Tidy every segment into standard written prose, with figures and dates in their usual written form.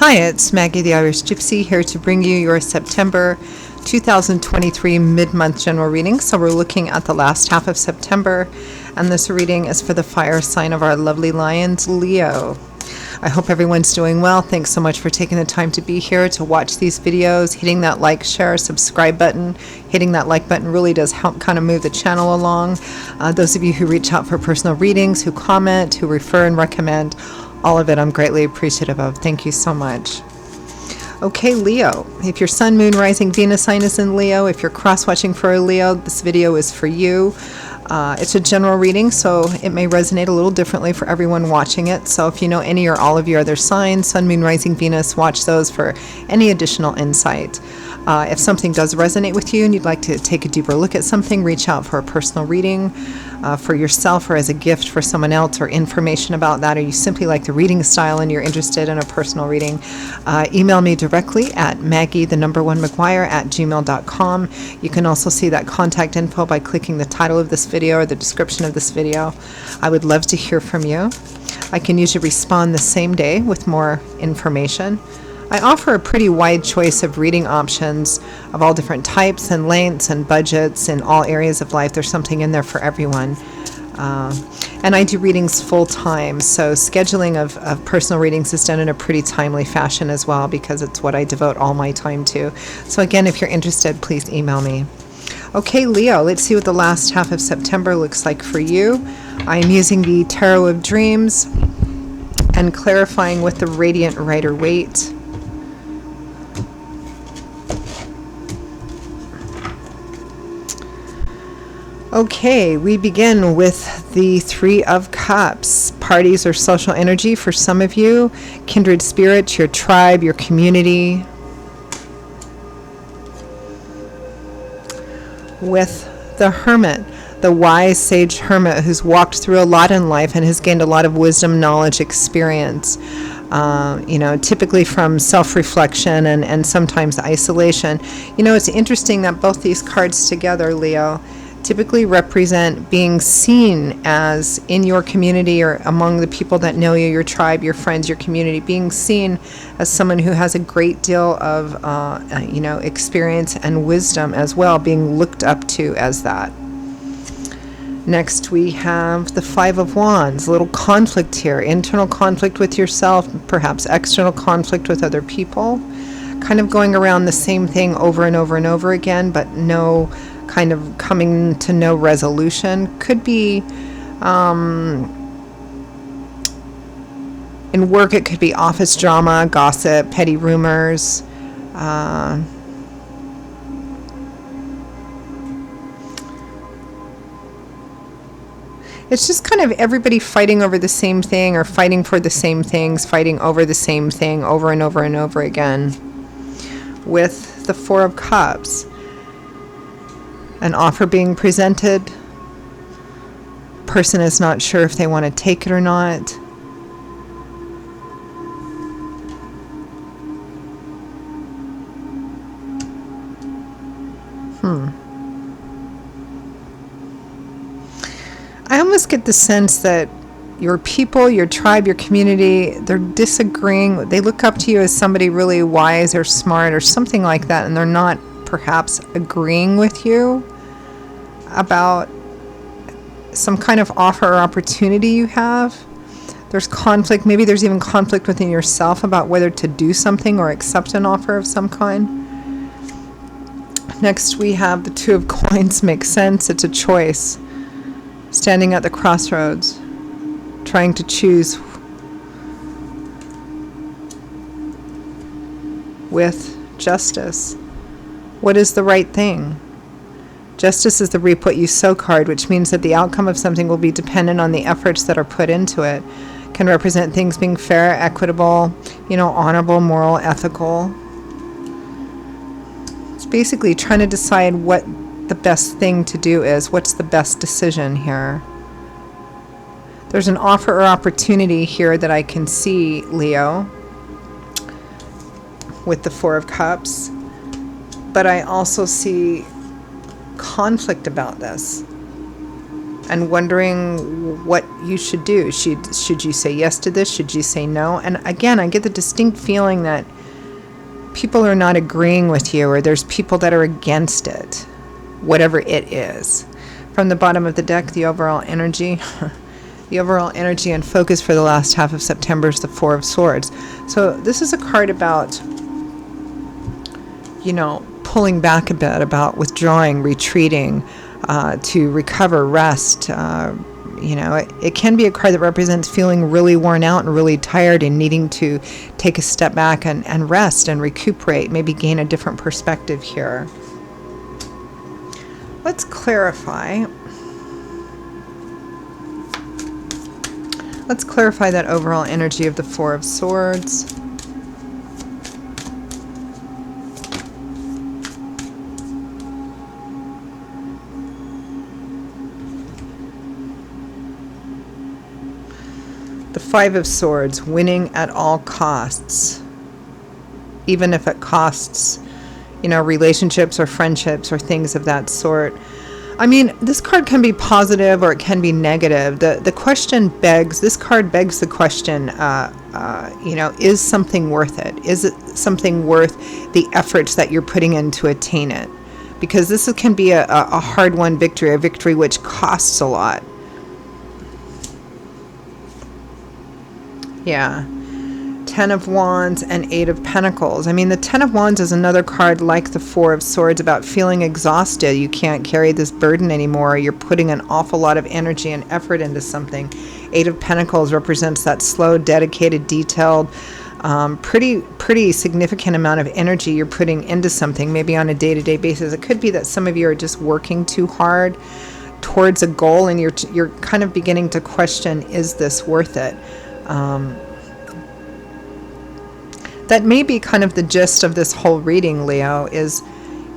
Hi, it's Maggie the Irish Gypsy here to bring you your September 2023 mid-month general reading. So we're looking at the last half of September, and this reading is for the fire sign of our lovely lions, Leo. I hope everyone's doing well. Thanks so much for taking the time to be here to watch these videos. Hitting that like, share, subscribe button. Hitting that like button really does help kind of move the channel along. Those of you who reach out for personal readings, who comment, who refer and recommend, all of it I'm greatly appreciative of. Thank you so much. Okay, Leo, if your sun, moon, rising, Venus sign is in Leo, if you're cross-watching for a Leo, this video is for you. It's a general reading, so it may resonate a little differently for everyone watching it. So if you know any or all of your other signs, sun, moon, rising, Venus, watch those for any additional insight. If something does resonate with you and you'd like to take a deeper look at something, reach out for a personal reading for yourself or as a gift for someone else, or information about that, or you simply like the reading style and you're interested in a personal reading, email me directly at maggie1McGuire@gmail.com. You can also see that contact info by clicking the title of this video or the description of this video. I would love to hear from you. I can usually respond the same day with more information. I offer a pretty wide choice of reading options of all different types and lengths and budgets in all areas of life. There's something in there for everyone. And I do readings full time, so scheduling of personal readings is done in a pretty timely fashion as well, because it's what I devote all my time to. So again, if you're interested, please email me. Okay, Leo, let's see what the last half of September looks like for you. I am using the Tarot of Dreams and clarifying with the Radiant Rider-Waite. Okay, we begin with the Three of Cups. Parties or social energy for some of you. Kindred spirits, your tribe, your community. With the Hermit, the wise sage hermit who's walked through a lot in life and has gained a lot of wisdom, knowledge, experience. Typically from self-reflection and sometimes isolation. It's interesting that both these cards together, Leo, typically represent being seen as in your community or among the people that know you, your tribe, your friends, your community, being seen as someone who has a great deal of, experience and wisdom as well, being looked up to as that. Next, we have the Five of Wands, a little conflict here, internal conflict with yourself, perhaps external conflict with other people, kind of going around the same thing over and over and over again, but no kind of coming to no resolution. Could be in work, it could be office drama, gossip, petty rumors. It's just kind of everybody fighting over the same thing, or fighting for the same things, fighting over the same thing over and over and over again. With the Four of Cups, an offer being presented, person is not sure if they want to take it or not. I almost get the sense that your people, your tribe, your community, they're disagreeing. They look up to you as somebody really wise or smart or something like that, and they're not perhaps agreeing with you about some kind of offer or opportunity you have. There's conflict. Maybe there's even conflict within yourself about whether to do something or accept an offer of some kind. Next, we have the Two of Coins. Makes sense. It's a choice. Standing at the crossroads, trying to choose. With Justice, what is the right thing? Justice is the reap what you sow card, which means that the outcome of something will be dependent on the efforts that are put into it. Can represent things being fair, equitable, honorable, moral, ethical. It's basically trying to decide what the best thing to do is. What's the best decision here? There's an offer or opportunity here that I can see, Leo, with the Four of Cups. But I also see conflict about this. and wondering what you should do. Should you say yes to this? Should you say no? And again, I get the distinct feeling that people are not agreeing with you, or there's people that are against it, whatever it is. From the bottom of the deck, the overall energy. The overall energy and focus for the last half of September is the Four of Swords. So this is a card about, pulling back a bit, about withdrawing, retreating, to recover, rest. It can be a card that represents feeling really worn out and really tired and needing to take a step back and rest and recuperate, maybe gain a different perspective here. Let's clarify. Let's clarify that overall energy of the Four of Swords. The Five of Swords, winning at all costs, even if it costs, relationships or friendships or things of that sort. I mean, this card can be positive or it can be negative. The question begs, this card begs the question, is something worth it? Is it something worth the efforts that you're putting in to attain it? Because this can be a hard-won victory, a victory which costs a lot. Yeah. Ten of Wands and Eight of Pentacles. I mean, the Ten of Wands is another card like the Four of Swords about feeling exhausted. You can't carry this burden anymore. You're putting an awful lot of energy and effort into something. Eight of Pentacles represents that slow, dedicated, detailed, pretty significant amount of energy you're putting into something, maybe on a day-to-day basis. It could be that some of you are just working too hard towards a goal and you're kind of beginning to question, is this worth it? That may be kind of the gist of this whole reading, Leo, is,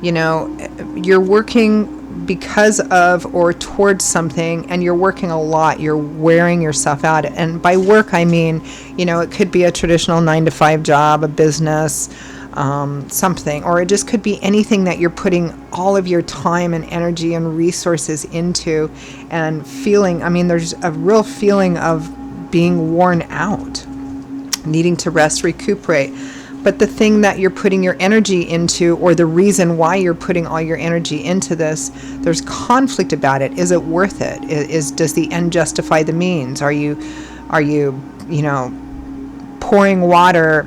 you're working because of or towards something, and you're working a lot. You're wearing yourself out. And by work, I mean, it could be a traditional 9-to-5 job, a business, something, or it just could be anything that you're putting all of your time and energy and resources into and feeling, there's a real feeling of being worn out, needing to rest, recuperate. But the thing that you're putting your energy into, or the reason why you're putting all your energy into this, there's conflict about it. Is it worth it? Does the end justify the means? Are you pouring water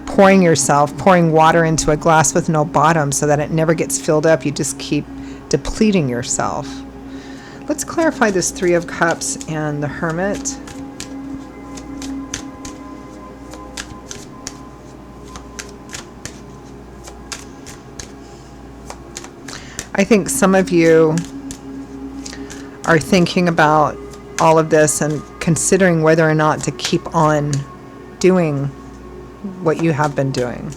into a glass with no bottom so that it never gets filled up? You just keep depleting yourself. Let's clarify this Three of Cups and the Hermit. I think some of you are thinking about all of this and considering whether or not to keep on doing what you have been doing.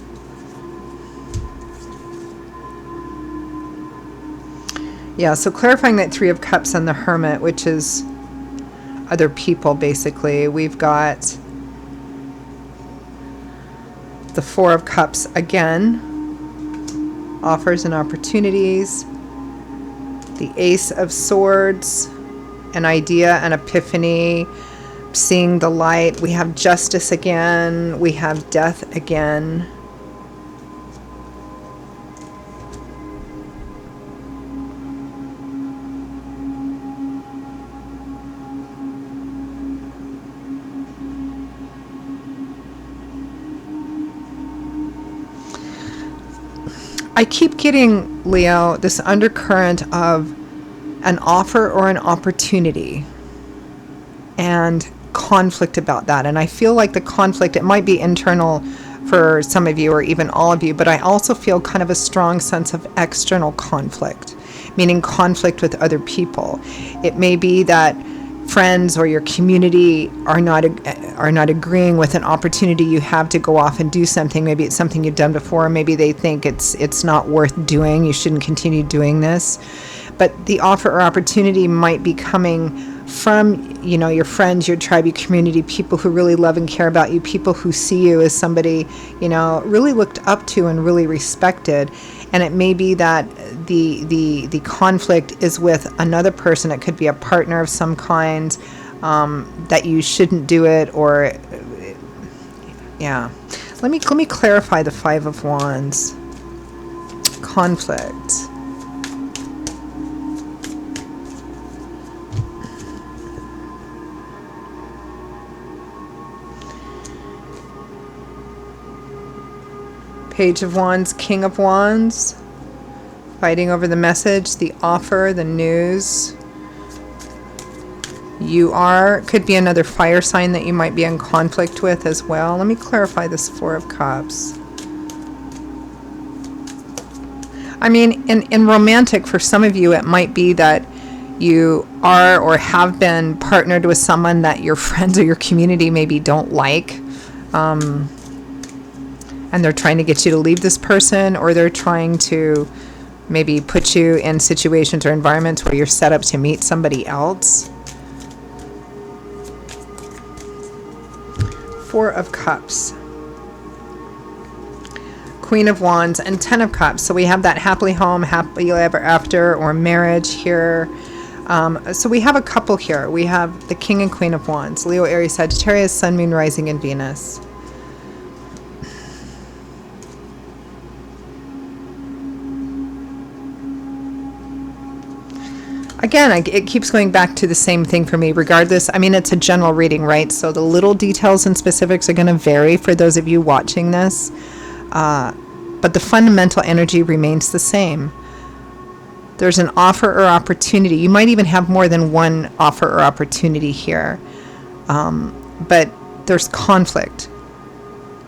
Yeah, so clarifying that Three of Cups and the Hermit, which is other people, basically. We've got the Four of Cups again. Offers and opportunities. The Ace of Swords, an idea, an epiphany, seeing the light. We have Justice again. We have Death again. I keep getting, Leo, this undercurrent of an offer or an opportunity and conflict about that. And I feel like the conflict, it might be internal for some of you or even all of you, but I also feel kind of a strong sense of external conflict, meaning conflict with other people. It may be that friends or your community are not agreeing with an opportunity you have to go off and do something. Maybe it's something you've done before. Maybe they think it's not worth doing. You shouldn't continue doing this. But the offer or opportunity might be coming from, your friends, your tribe, your community, people who really love and care about you, people who see you as somebody, really looked up to and really respected. And it may be that the conflict is with another person. It could be a partner of some kind, that you shouldn't do it, or yeah. Let me clarify the Five of Wands. Conflict. Page of Wands, King of Wands. Fighting over the message, the offer, the news. Could be another fire sign that you might be in conflict with as well. Let me clarify this Four of Cups. I mean, in romantic, for some of you, it might be that you are or have been partnered with someone that your friends or your community maybe don't like. And they're trying to get you to leave this person, or they're trying to maybe put you in situations or environments where you're set up to meet somebody else. Four of Cups. Queen of Wands and Ten of Cups. So we have that happily home, happily ever after, or marriage here. So we have a couple here. We have the King and Queen of Wands. Leo, Aries, Sagittarius, Sun, Moon, Rising, and Venus. Again, it keeps going back to the same thing for me, regardless. I mean, it's a general reading, right? So the little details and specifics are going to vary for those of you watching this. But the fundamental energy remains the same. There's an offer or opportunity. You might even have more than one offer or opportunity here. But there's conflict.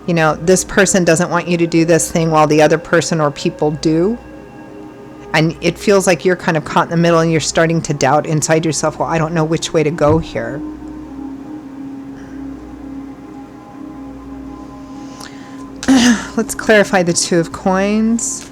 You know, this person doesn't want you to do this thing while the other person or people do. And it feels like you're kind of caught in the middle, and you're starting to doubt inside yourself, well, I don't know which way to go here. Let's clarify the Two of Coins.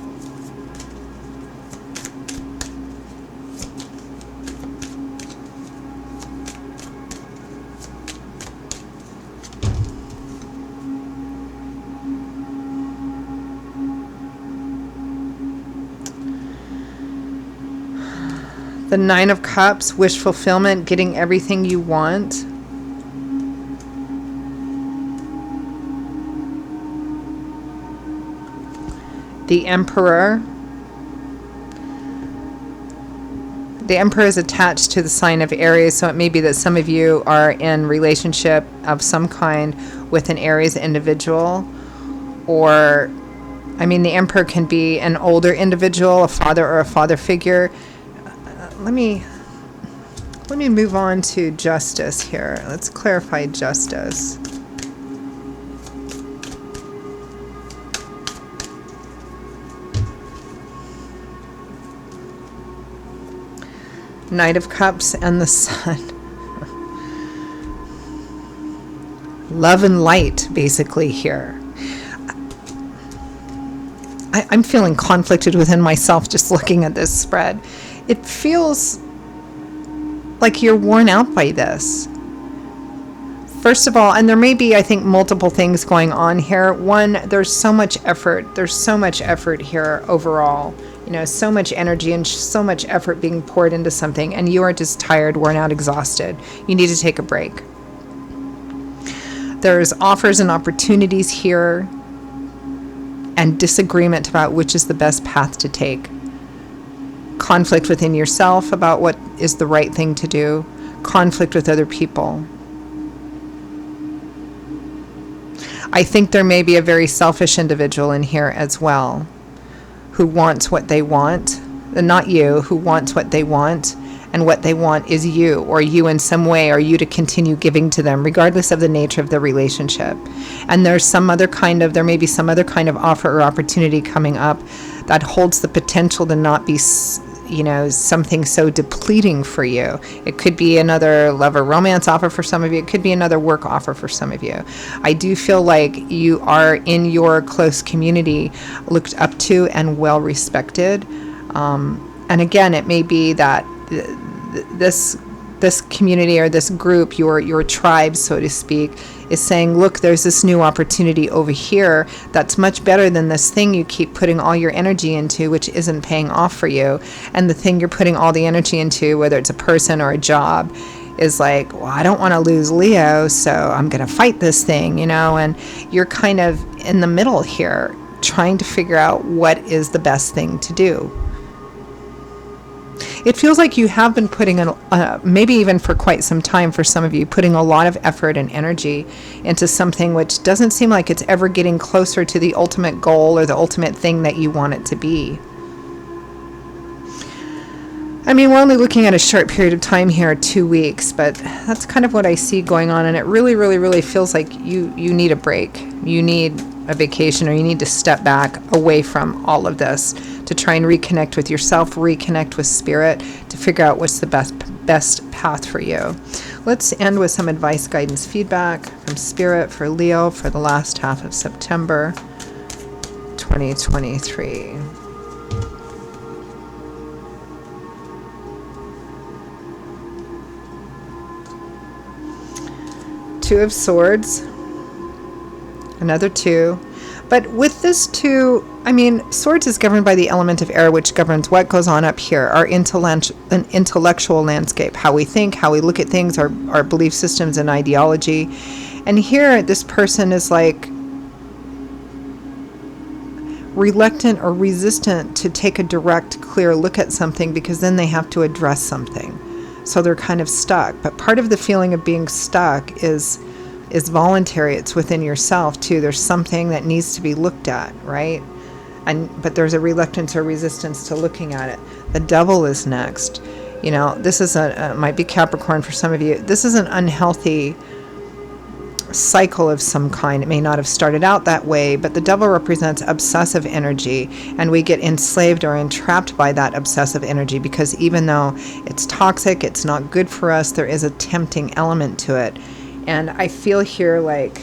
The Nine of Cups, wish fulfillment, getting everything you want. The Emperor. The Emperor is attached to the sign of Aries, so it may be that some of you are in relationship of some kind with an Aries individual. Or, I mean, the Emperor can be an older individual, a father or a father figure. Let me move on to Justice here. Let's clarify Justice. Knight of Cups and the Sun. Love and light, basically, here. I'm feeling conflicted within myself just looking at this spread. It feels like you're worn out by this. First of all, and there may be, I think, multiple things going on here. One, there's so much effort. There's so much effort here overall. You know, so much energy and so much effort being poured into something, and you are just tired, worn out, exhausted. You need to take a break. There's offers and opportunities here, and disagreement about which is the best path to take. Conflict within yourself about what is the right thing to do. Conflict with other people. I think there may be a very selfish individual in here as well, who wants what they want, and not you, who wants what they want, and what they want is you, or you in some way, or you to continue giving to them, regardless of the nature of the relationship. And there may be some other kind of offer or opportunity coming up that holds the potential to not be, you know, something so depleting for you. It could be another love or romance offer for some of you. It could be another work offer for some of you. I do feel like you are in your close community looked up to and well respected. And again, it may be that this community or this group, your tribe, so to speak, is saying, look, there's this new opportunity over here that's much better than this thing you keep putting all your energy into, which isn't paying off for you. And the thing you're putting all the energy into, whether it's a person or a job, is like, well, I don't want to lose Leo, so I'm going to fight this thing, and you're kind of in the middle here, trying to figure out what is the best thing to do. It feels like you have been putting, maybe even for quite some time for some of you, putting a lot of effort and energy into something which doesn't seem like it's ever getting closer to the ultimate goal or the ultimate thing that you want it to be. I mean, we're only looking at a short period of time here, 2 weeks, but that's kind of what I see going on. And it really, really, really feels like you need a break. You need a vacation, or you need to step back away from all of this to try and reconnect with yourself, reconnect with spirit, to figure out what's the best path for you. Let's end with some advice, guidance, feedback from spirit for Leo for the last half of September 2023. Two of Swords, another 2. But with this 2, I mean, Swords is governed by the element of air, which governs what goes on up here, our intellectual landscape, how we think, how we look at things, our belief systems and ideology. And here, this person is like reluctant or resistant to take a direct, clear look at something, because then they have to address something. So they're kind of stuck. But part of the feeling of being stuck is voluntary. It's within yourself too. There's something that needs to be looked at, right? But there's a reluctance or resistance to looking at it. The Devil is next. This is might be Capricorn for some of you. This is an unhealthy cycle of some kind. It may not have started out that way, but the Devil represents obsessive energy, and we get enslaved or entrapped by that obsessive energy, because even though it's toxic, it's not good for us, there is a tempting element to it. And I feel here like,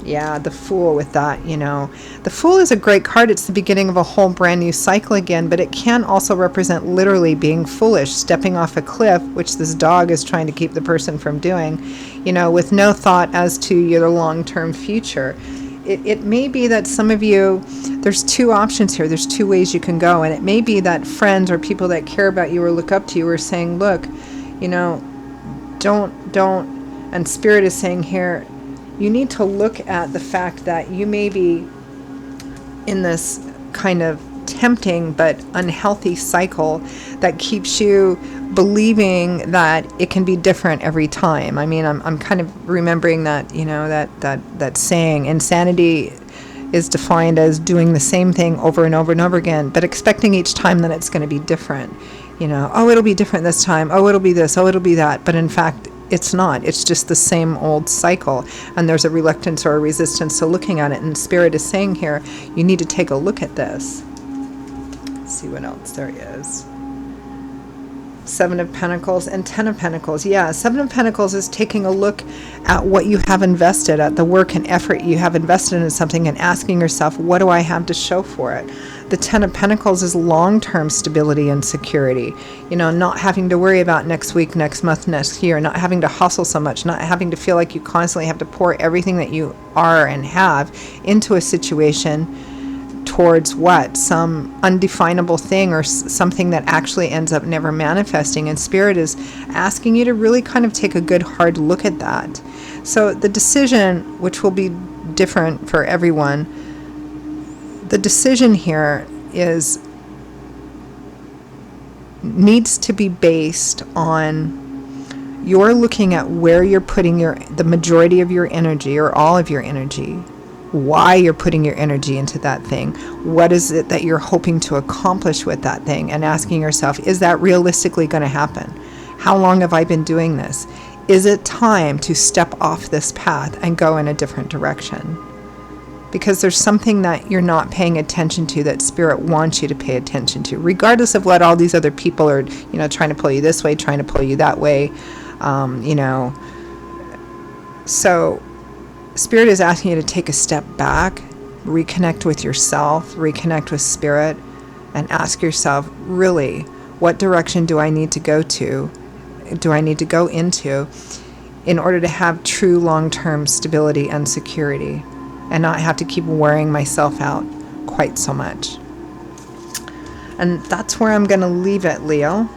yeah, the Fool with that, The Fool is a great card. It's the beginning of a whole brand new cycle again, but it can also represent literally being foolish, stepping off a cliff, which this dog is trying to keep the person from doing, with no thought as to your long-term future. It may be that some of you, there's 2 options here. There's 2 ways you can go. And it may be that friends or people that care about you or look up to you are saying, look, don't. And Spirit is saying here, you need to look at the fact that you may be in this kind of tempting but unhealthy cycle that keeps you believing that it can be different every time. I mean, I'm kind of remembering that, that saying, insanity is defined as doing the same thing over and over and over again, but expecting each time that it's going to be different. Oh, it'll be different this time. Oh, it'll be this. Oh, it'll be that. But in fact, it's not. It's just the same old cycle. And there's a reluctance or a resistance to looking at it. And Spirit is saying here, you need to take a look at this. Let's see what else there is. 7 of Pentacles and 10 of Pentacles. Yeah, 7 of Pentacles is taking a look at what you have invested, at the work and effort you have invested in something, and asking yourself, what do I have to show for it? The 10 of Pentacles is long-term stability and security. Not having to worry about next week, next month, next year, not having to hustle so much, not having to feel like you constantly have to pour everything that you are and have into a situation towards what? Some undefinable thing, or something that actually ends up never manifesting. And Spirit is asking you to really kind of take a good hard look at that. So the decision, which will be different for everyone, the decision here needs to be based on you're looking at where you're putting the majority of your energy, or all of your energy, why you're putting your energy into that thing, what is it that you're hoping to accomplish with that thing, and asking yourself, is that realistically going to happen? How long have I been doing this? Is it time to step off this path and go in a different direction? Because there's something that you're not paying attention to that Spirit wants you to pay attention to, regardless of what all these other people are, trying to pull you this way, trying to pull you that way, So Spirit is asking you to take a step back, reconnect with yourself, reconnect with Spirit, and ask yourself, really, what direction do I need to go into? in order to have true long-term stability and security and not have to keep wearing myself out quite so much. And that's where I'm going to leave it, Leo.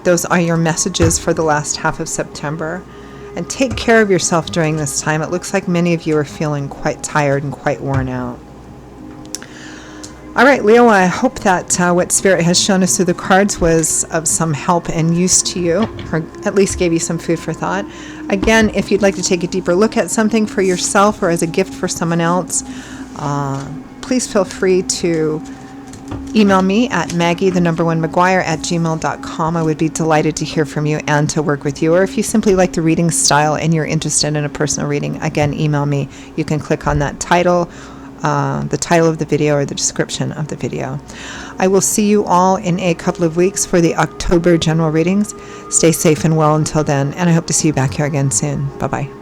Those are your messages for the last half of September. And take care of yourself during this time. It looks like many of you are feeling quite tired and quite worn out. All right, Leo, I hope that what Spirit has shown us through the cards was of some help and use to you, or at least gave you some food for thought. Again, if you'd like to take a deeper look at something for yourself or as a gift for someone else, please feel free to email me at maggie1mcguire@gmail.com. I would be delighted to hear from you and to work with you. Or if you simply like the reading style and you're interested in a personal reading, again, email me. You can click on that title, the title of the video or the description of the video. I will see you all in a couple of weeks for the October general readings. Stay safe and well until then, and I hope to see you back here again soon. Bye-bye.